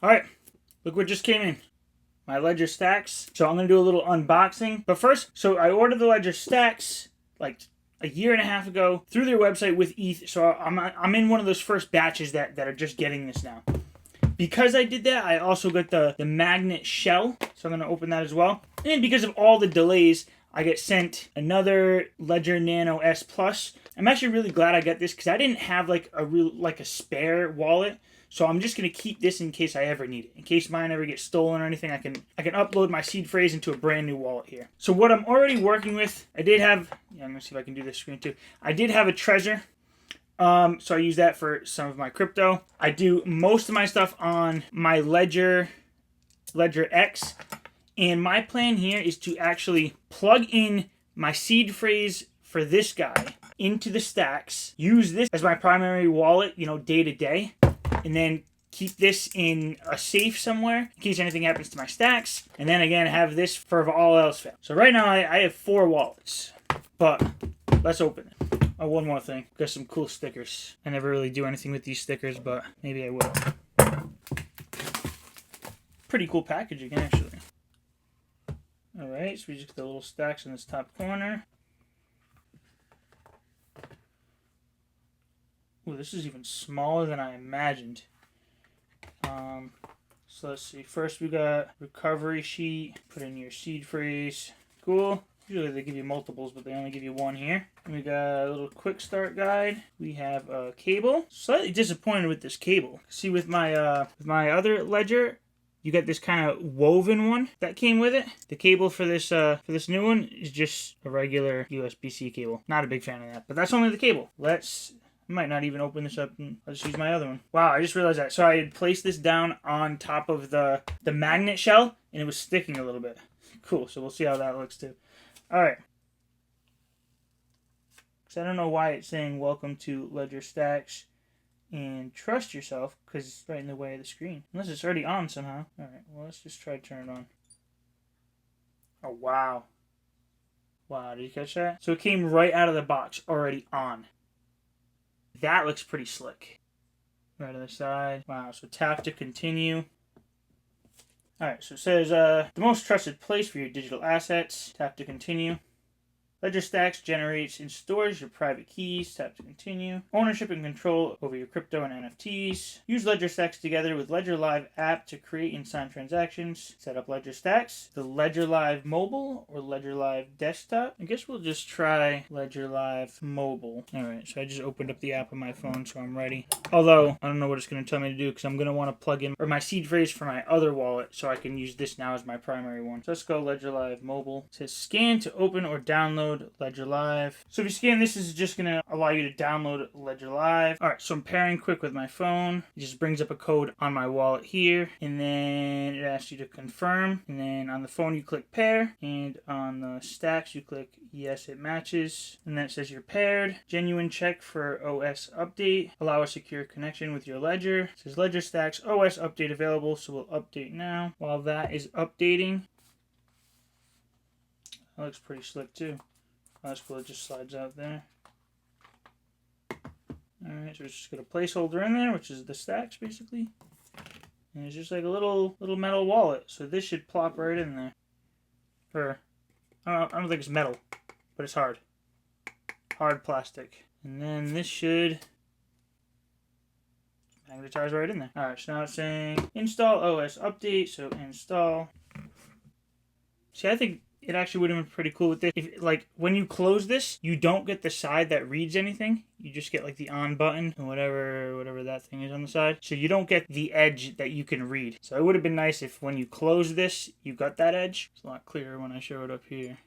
All right, look what just came in. My Ledger Stax. So I'm going to do a little unboxing. But first, so I ordered the Ledger Stax like a year and a half ago through their website with ETH. So I'm in one of those first batches that are just getting this now. Because I did that, I also got the magnet shell. So I'm going to open that as well. And because of all the delays, I get sent another Ledger Nano S Plus. I'm actually really glad I got this because I didn't have like a spare wallet. So I'm just going to keep this in case I ever need it. In case mine ever gets stolen or anything, I can upload my seed phrase into a brand new wallet here. So what I'm already working with, I did have, I'm going to see if I can do this screen too. I did have a Trezor. So I use that for some of my crypto. I do most of my stuff on my Ledger X. And my plan here is to actually plug in my seed phrase for this guy into the Stax, use this as my primary wallet, day to day, and then keep this in a safe somewhere in case anything happens to my Stax, and then again have this for all else fails. So right now I have 4 wallets, but let's open it. Oh, one more thing. Got some cool stickers. I never really do anything with these stickers, but maybe I will. Pretty cool packaging, actually. Alright, so we just get the little Stax in this top corner. Ooh, this is even smaller than I imagined. So let's see. First we got recovery sheet. Put in your seed phrase. Cool. Usually they give you multiples, but they only give you one here. And we got a little quick start guide. We have a cable. Slightly disappointed with this cable. See, with my other Ledger, you got this kind of woven one that came with it. The cable for this new one is just a regular USB-C cable. Not a big fan of that, but that's only the cable. I might not even open this up, and I'll just use my other one. Wow, I just realized that. So I had placed this down on top of the magnet shell, and it was sticking a little bit. Cool, so we'll see how that looks too. Alright. Because I don't know why it's saying welcome to Ledger Stax and trust yourself, because it's right in the way of the screen. Unless it's already on somehow. Alright, well, let's just try to turn it on. Oh, wow. Wow, did you catch that? So it came right out of the box, already on. That looks pretty slick. Right on the side. Wow, so tap to continue. Alright, so it says, the most trusted place for your digital assets. Tap to continue. Ledger Stax generates and stores your private keys. Tap to continue. Ownership and control over your crypto and NFTs. Use Ledger Stax together with Ledger Live app to create and sign transactions. Set up Ledger Stax. The Ledger Live mobile or Ledger Live desktop. I guess we'll just try Ledger Live mobile. Alright, so I just opened up the app on my phone, so I'm ready. Although, I don't know what it's going to tell me to do because I'm going to want to plug in my seed phrase for my other wallet so I can use this now as my primary one. So let's go Ledger Live mobile. It says scan to open or download Ledger Live. So if you scan this is just going to allow you to download Ledger Live. Alright, so I'm pairing quick with my phone. It just brings up a code on my wallet here. And then it asks you to confirm. And then on the phone you click pair. And on the Stax you click yes, it matches. And then it says you're paired. Genuine check for OS update. Allow a secure connection with your Ledger. It says Ledger Stax OS update available. So we'll update now. While that is updating. That looks pretty slick too. That's cool, it just slides out there. Alright, so it's just got a placeholder in there, which is the Stax basically. And it's just like a little metal wallet. So this should plop right in there. I don't think it's metal, but it's hard. Hard plastic. And then this should magnetize right in there. Alright, so now it's saying install OS update, so install. See, I think it actually would have been pretty cool with this. If, like, when you close this, you don't get the side that reads anything. You just get, like, the on button and whatever that thing is on the side. So you don't get the edge that you can read. So it would have been nice if when you close this, you got that edge. It's a lot clearer when I show it up here.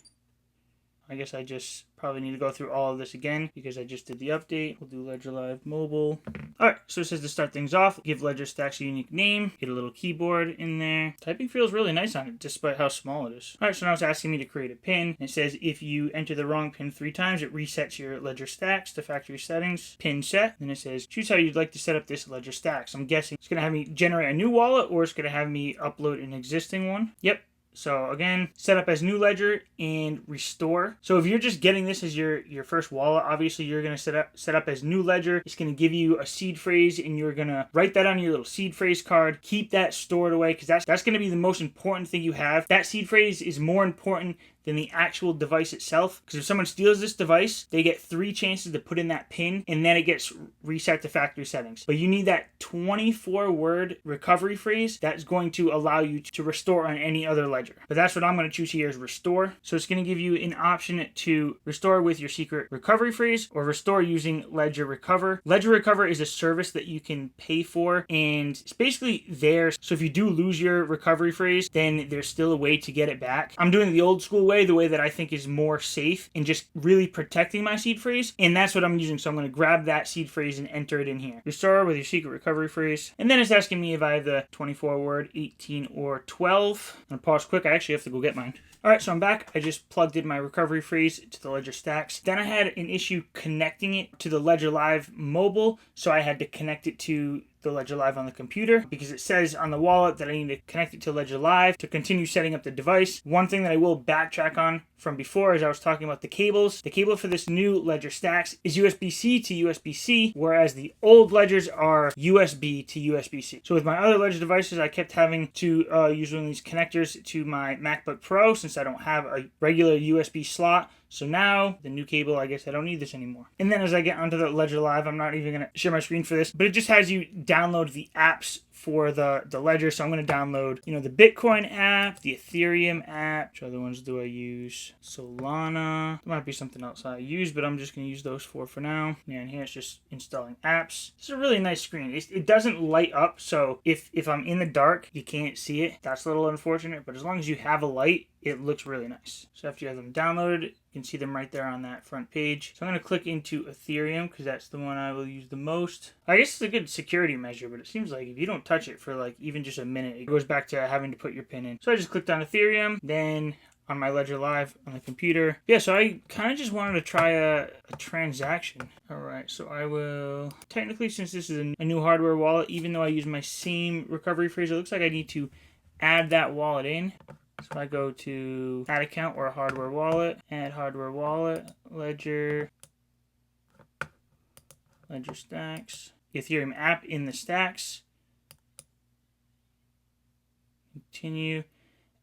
I guess I just probably need to go through all of this again because I just did the update. We'll do Ledger Live Mobile. Alright, so it says to start things off, give Ledger Stax a unique name, get a little keyboard in there. Typing feels really nice on it despite how small it is. Alright, so now it's asking me to create a pin. It says if you enter the wrong pin 3 times, it resets your Ledger Stax to factory settings. Pin set. Then it says choose how you'd like to set up this Ledger Stax. I'm guessing it's going to have me generate a new wallet or it's going to have me upload an existing one. Yep. So again, set up as new ledger and restore. So if you're just getting this as your first wallet, obviously you're going to set up as new ledger. It's going to give you a seed phrase, and you're going to write that on your little seed phrase card. Keep that stored away, because that's going to be the most important thing you have. That seed phrase is more important than the actual device itself, because if someone steals this device, they get 3 chances to put in that pin, and then it gets reset to factory settings. But you need that 24-word recovery phrase that's going to allow you to restore on any other ledger. But that's what I'm going to choose here, is restore. So it's going to give you an option to restore with your secret recovery phrase, or restore using Ledger Recover. Ledger Recover is a service that you can pay for, and it's basically there. So if you do lose your recovery phrase, then there's still a way to get it back. I'm doing the old school way, the way that I think is more safe and just really protecting my seed phrase, and that's what I'm using. So I'm going to grab that seed phrase and enter it in here. Restore with your secret recovery phrase, and then it's asking me if I have the 24-word, 18, or 12. I'm going to pause quick. I actually have to go get mine. Alright, so I'm back. I just plugged in my recovery phrase to the Ledger Stax. Then I had an issue connecting it to the Ledger Live mobile, so I had to connect it to the Ledger Live on the computer, because it says on the wallet that I need to connect it to Ledger Live to continue setting up the device. One thing that I will backtrack on from before is I was talking about the cables. The cable for this new Ledger Stax is USB-C to USB-C, whereas the old Ledgers are USB to USB-C. So with my other Ledger devices, I kept having to use one of these connectors to my MacBook Pro, since I don't have a regular USB slot. So now, the new cable, I guess I don't need this anymore. And then as I get onto the Ledger Live, I'm not even going to share my screen for this, but it just has you download the apps for the Ledger. So I'm going to download, the Bitcoin app, the Ethereum app. Which other ones do I use? Solana. There might be something else I use, but I'm just going to use those 4 for now. Yeah, and here it's just installing apps. It's a really nice screen. It doesn't light up, so if I'm in the dark, you can't see it. That's a little unfortunate, but as long as you have a light, it looks really nice. So after you have them downloaded, you can see them right there on that front page. So I'm going to click into Ethereum, because that's the one I will use the most. I guess it's a good security measure, but it seems like if you don't touch it for like even just a minute, it goes back to having to put your PIN in. So I just clicked on Ethereum, then on my Ledger Live on the computer. Yeah, so I kind of just wanted to try a transaction. All right, so I will, technically, since this is a new hardware wallet, even though I use my same recovery phrase, it looks like I need to add that wallet in. So I go to add account or hardware wallet, add hardware wallet, Ledger Stax, the Ethereum app in the Stax, continue.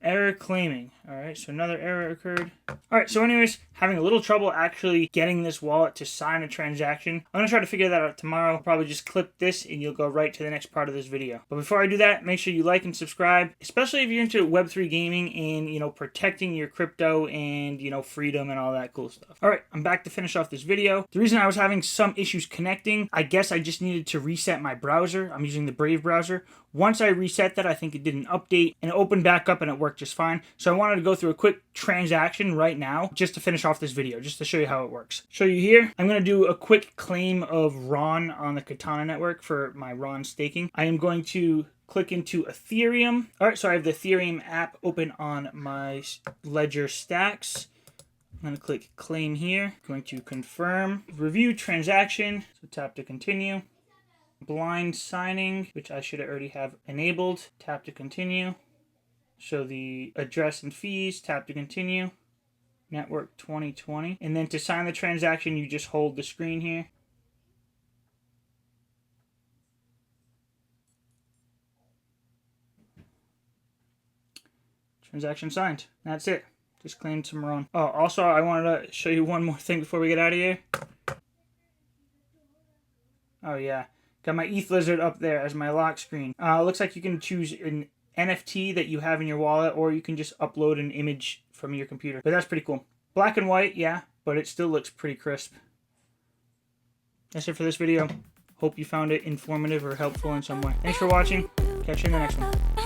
Error claiming. Alright, so another error occurred. Alright, so anyways, having a little trouble actually getting this wallet to sign a transaction. I'm going to try to figure that out tomorrow. I'll probably just clip this and you'll go right to the next part of this video. But before I do that, make sure you like and subscribe, especially if you're into Web3 gaming and, protecting your crypto and, freedom and all that cool stuff. Alright, I'm back to finish off this video. The reason I was having some issues connecting, I guess I just needed to reset my browser. I'm using the Brave browser. Once I reset that, I think it did an update and it opened back up and it worked just fine. So I wanted to go through a quick transaction right now just to finish off this video, just to show you how it works. Show you here, I'm going to do a quick claim of RON on the Katana network for my RON staking. I am going to click into Ethereum. All right, so I have the Ethereum app open on my Ledger Stax. I'm going to click claim here. I'm going to confirm. Review transaction. So tap to continue. Blind signing, which I should already have enabled. Tap to continue. Show the address and fees. Tap to continue. Network 2020. And then to sign the transaction, you just hold the screen here. Transaction signed. That's it. Just claimed some RON. Oh, also, I wanted to show you one more thing before we get out of here. Oh, yeah. Got my ethlizard up there as my lock screen. Looks like you can choose an NFT that you have in your wallet, or you can just upload an image from your computer. But that's pretty cool. Black and white, yeah, but it still looks pretty crisp. That's it for this video. Hope you found it informative or helpful in some way. Thanks for watching. Catch you in the next one.